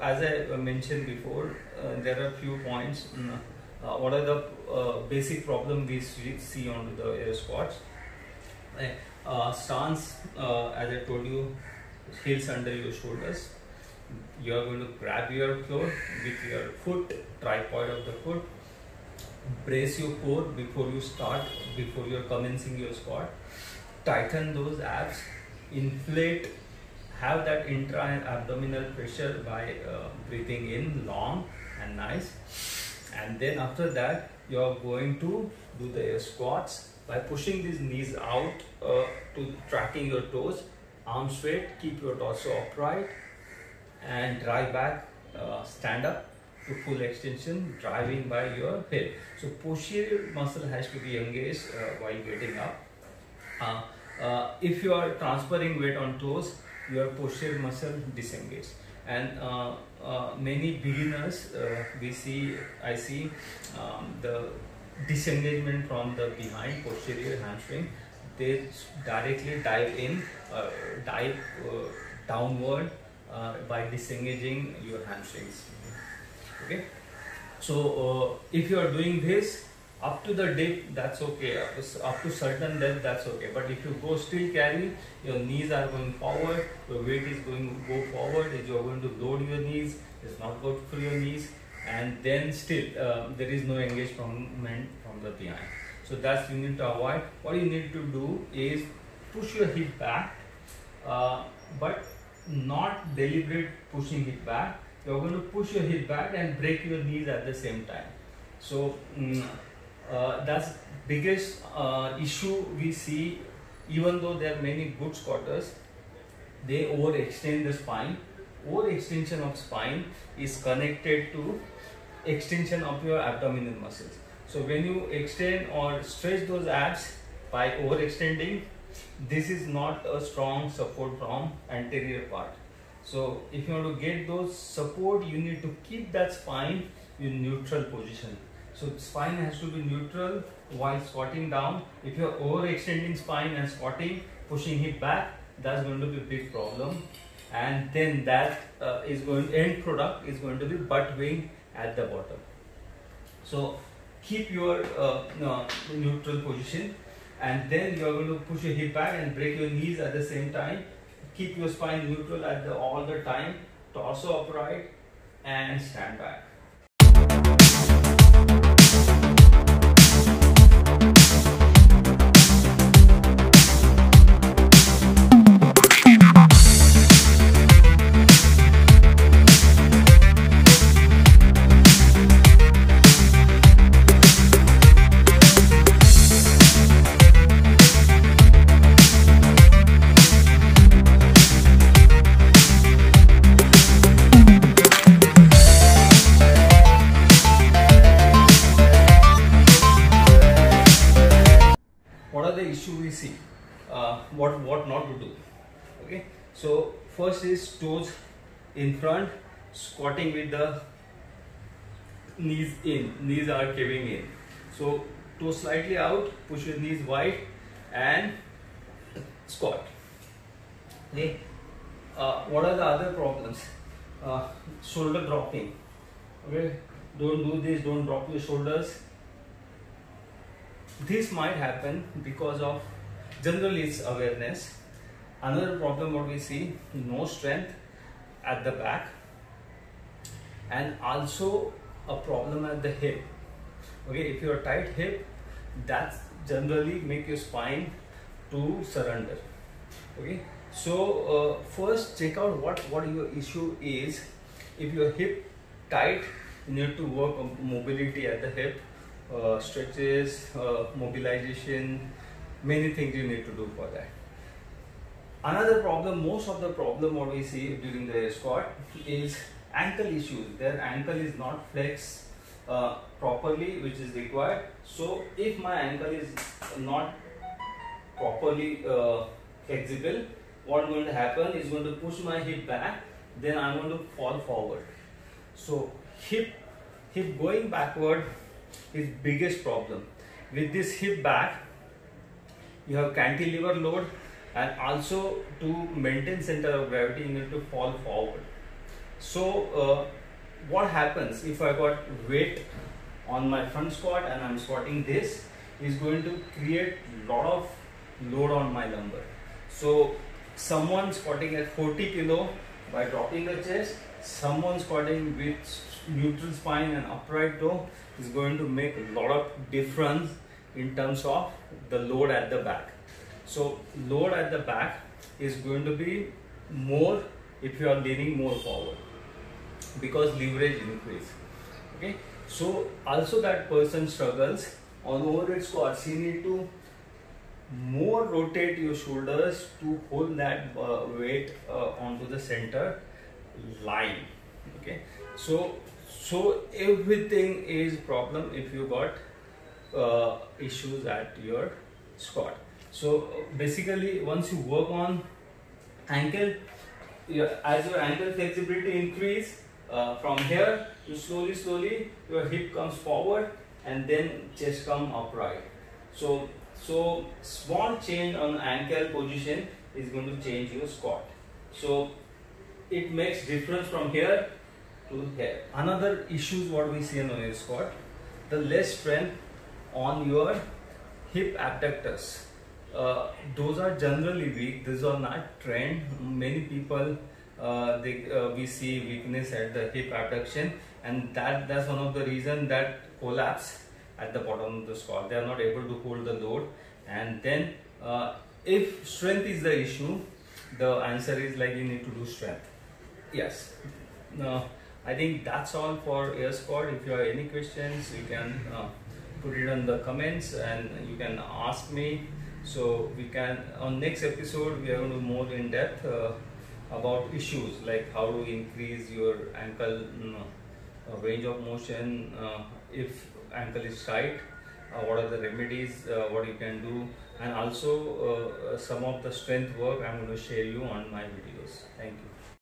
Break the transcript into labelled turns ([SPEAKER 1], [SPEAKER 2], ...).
[SPEAKER 1] as I mentioned before, there are few points. What are the basic problem we see on the air squats? Stance, as I told you, heels under your shoulders. You are going to grab your floor with your foot, tripod of the foot. Brace your core before you start, before you are commencing your squat. Tighten those abs, inflate, have that intra-abdominal pressure by breathing in long and nice. And then after that, you are going to do the air squats by pushing these knees out to tracking your toes, arms straight, keep your torso upright, and drive back, stand up to full extension, driving by your hip. So posterior muscle has to be engaged while getting up. If you are transferring weight on toes, your posterior muscle disengaged. And many beginners, I see the disengagement from the behind posterior hamstring. They directly dive in, downward by disengaging your hamstrings. Okay, so if you are doing this up to the dip, that's okay. Up to certain depth, that's okay. But if you go still carry, your knees are going forward, your weight is going to go forward. If you are going to load your knees, it's not good for your knees, and then still there is no engagement from the behind. So that's you need to avoid. What you need to do is push your hip back, but not deliberate pushing it back. You're going to push your hip back and break your knees at the same time. So that's biggest issue we see. Even though there are many good squatters, they overextend the spine. Overextension of spine is connected to extension of your abdominal muscles. So when you extend or stretch those abs by overextending, this is not a strong support from anterior part. So if you want to get those support, you need to keep that spine in neutral position. So spine has to be neutral while squatting down. If you are overextending spine and squatting, pushing hip back, that's going to be a big problem. And then that end product is going to be butt wing at the bottom. So keep your neutral position, and then you are going to push your hip back and break your knees at the same time. Keep your spine neutral all the time, torso upright, and stand back. We see what not to do. Okay, so first is toes in front, squatting with the knees in, knees are caving in. So toes slightly out, push your knees wide and squat. Okay, what are the other problems? Shoulder dropping. Okay, don't do this, don't drop your shoulders. This might happen because of generally it's awareness. Another problem what we see, no strength at the back, and also a problem at the hip. Okay, if you are tight hip, that's generally make your spine to surrender. Okay, so first check out what your issue is. If your hip tight, you need to work on mobility at the hip. Stretches, mobilization, many things you need to do for that. Another problem, most of the problem what we see during the air squat is ankle issues. Their ankle is not flexed properly, which is required. So if my ankle is not properly flexible, what's going to happen is going to push my hip back, then I'm going to fall forward. So hip going backward is biggest problem. With this hip back, you have cantilever load, and also to maintain center of gravity, you need to fall forward. So what happens if I got weight on my front squat and I'm squatting this, is going to create lot of load on my lumbar. So someone squatting at 40 kilo by dropping the chest, someone squatting with neutral spine and upright toe is going to make a lot of difference in terms of the load at the back. So load at the back is going to be more if you are leaning more forward, because leverage increase. Okay, so also that person struggles on overhead squats, you need to more rotate your shoulders to hold that weight onto the center line. Okay, so everything is problem if you got issues at your squat. So basically once you work on ankle, as your ankle flexibility increase, from here you slowly your hip comes forward and then chest come upright. So small change on ankle position is going to change your squat. So it makes difference from here to here. Another issue is what we see in your squat, the less strength on your hip abductors. Those are generally weak. These are not trained. Many people we see weakness at the hip abduction, and that's one of the reason that collapse at the bottom of the squat. They are not able to hold the load, and then if strength is the issue, the answer is like you need to do strength. Yes. I think that's all for air squat. If you have any questions, you can put it in the comments and you can ask me. So we can, on next episode, we are going to more in depth about issues like how to increase your ankle range of motion, if ankle is tight, what are the remedies, what you can do, and also some of the strength work I'm going to share you on my videos. Thank you.